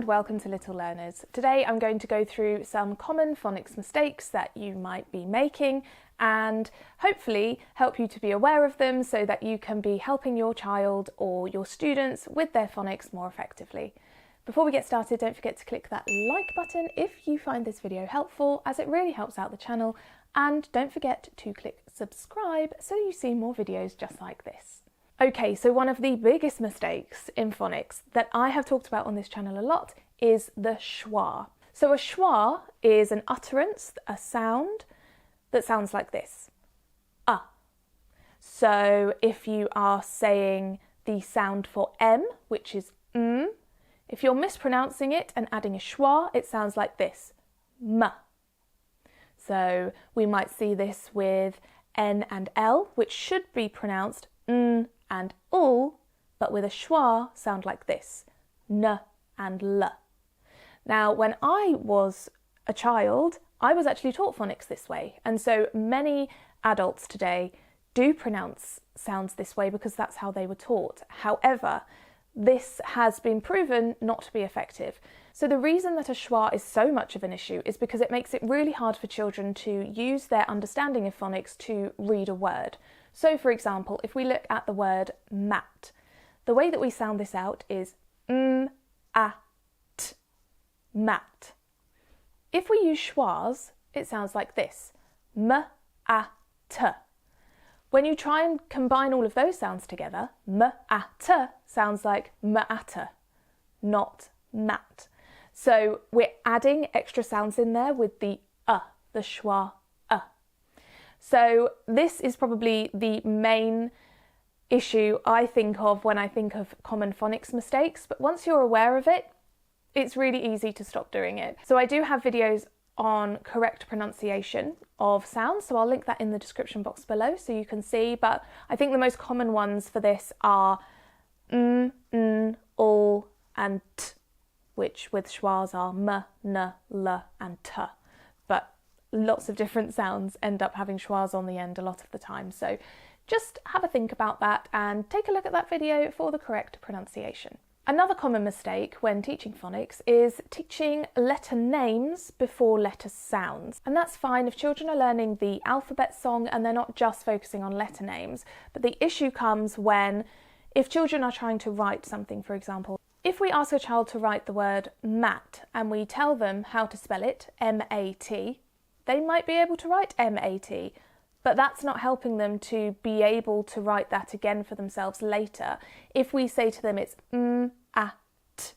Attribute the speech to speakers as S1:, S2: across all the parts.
S1: welcome to Little Learners. Today I'm going to go through some common phonics mistakes that you might be making and hopefully help you to be aware of them so that you can be helping your child or your students with their phonics more effectively. Before we get started, don't forget to click that like button if you find this video helpful, as it really helps out the channel, and don't forget to click subscribe so you see more videos just like this. Okay, so one of the biggest mistakes in phonics that I have talked about on this channel a lot is the schwa. So a schwa is an utterance, a sound that sounds like this. So if you are saying the sound for M, which is if you're mispronouncing it and adding a schwa, it sounds like this, m. So we might see this with N and L, which should be pronounced n and ul, but with a schwa sound like this, n and l. Now, when I was a child, I was actually taught phonics this way, and so many adults today do pronounce sounds this way because that's how they were taught. However, this has been proven not to be effective. So the reason that a schwa is so much of an issue is because it makes it really hard for children to use their understanding of phonics to read a word. So for example, if we look at the word mat, the way that we sound this out is m-a-t, mat. If we use schwas, it sounds like this, m-a-t. When you try and combine all of those sounds together, m-a-t sounds like m-a-t, not mat. So we're adding extra sounds in there with the the schwa a. So this is probably the main issue I think of when I think of common phonics mistakes, but once you're aware of it, it's really easy to stop doing it. So I do have videos on correct pronunciation of sounds, so I'll link that in the description box below so you can see, but I think the most common ones for this are n, ul and t, which with schwas are m, n, l and t, but lots of different sounds end up having schwas on the end a lot of the time, so just have a think about that and take a look at that video for the correct pronunciation. Another common mistake when teaching phonics is teaching letter names before letter sounds. And that's fine if children are learning the alphabet song and they're not just focusing on letter names. But the issue comes when, if children are trying to write something, for example, if we ask a child to write the word mat and we tell them how to spell it, M-A-T, they might be able to write M-A-T. But that's not helping them to be able to write that again for themselves later. If we say to them it's m-a-t,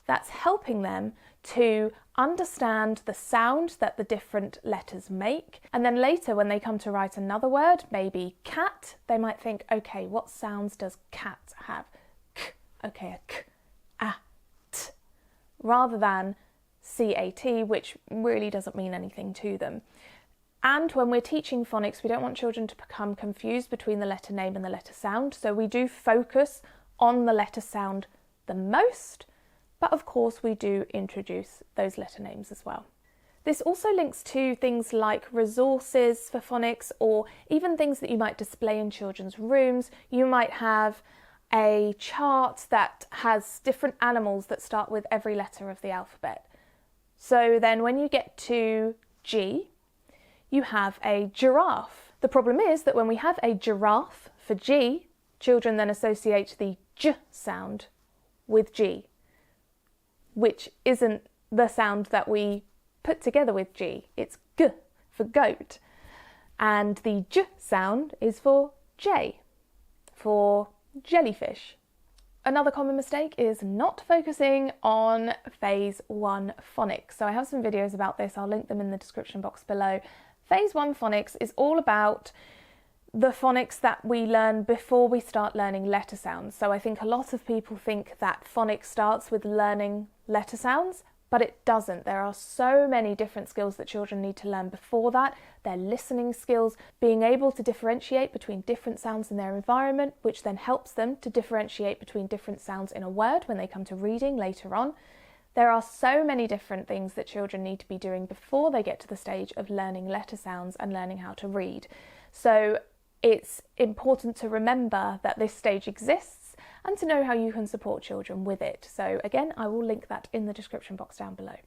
S1: that's helping them to understand the sound that the different letters make. And then later when they come to write another word, maybe cat, they might think, okay, what sounds does cat have? K, okay, a k, a, t, rather than C-A-T, which really doesn't mean anything to them. And when we're teaching phonics, we don't want children to become confused between the letter name and the letter sound, so we do focus on the letter sound the most, but of course we do introduce those letter names as well. This also links to things like resources for phonics, or even things that you might display in children's rooms. You might have a chart that has different animals that start with every letter of the alphabet. So then when you get to G, you have a giraffe. The problem is that when we have a giraffe for G, children then associate the J sound with G, which isn't the sound that we put together with G. It's G for goat. And the J sound is for J, for jellyfish. Another common mistake is not focusing on phase 1 phonics. So I have some videos about this, I'll link them in the description box below. Phase 1 phonics is all about the phonics that we learn before we start learning letter sounds. So I think a lot of people think that phonics starts with learning letter sounds, but it doesn't. There are so many different skills that children need to learn before that. Their listening skills, being able to differentiate between different sounds in their environment, which then helps them to differentiate between different sounds in a word when they come to reading later on. There are so many different things that children need to be doing before they get to the stage of learning letter sounds and learning how to read. So it's important to remember that this stage exists and to know how you can support children with it. So again, I will link that in the description box down below.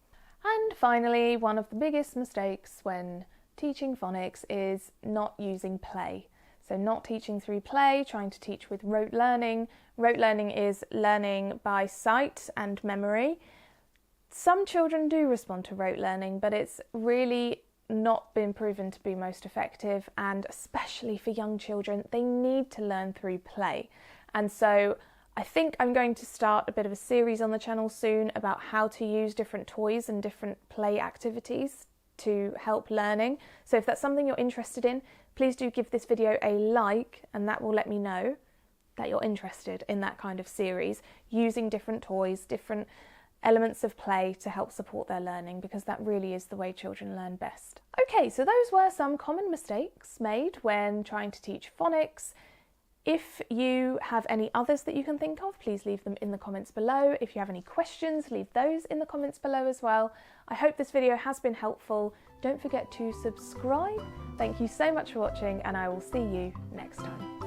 S1: And finally, one of the biggest mistakes when teaching phonics is not using play. So not teaching through play, trying to teach with rote learning. Rote learning is learning by sight and memory. Some children do respond to rote learning, but it's really not been proven to be most effective, and especially for young children, they need to learn through play. And so I think I'm going to start a bit of a series on the channel soon about how to use different toys and different play activities to help learning. So if that's something you're interested in, please do give this video a like, and that will let me know that you're interested in that kind of series, using different toys, different elements of play to help support their learning, because that really is the way children learn best. Okay, so those were some common mistakes made when trying to teach phonics. If you have any others that you can think of, please leave them in the comments below. If you have any questions, leave those in the comments below as well. I hope this video has been helpful. Don't forget to subscribe. Thank you so much for watching, and I will see you next time.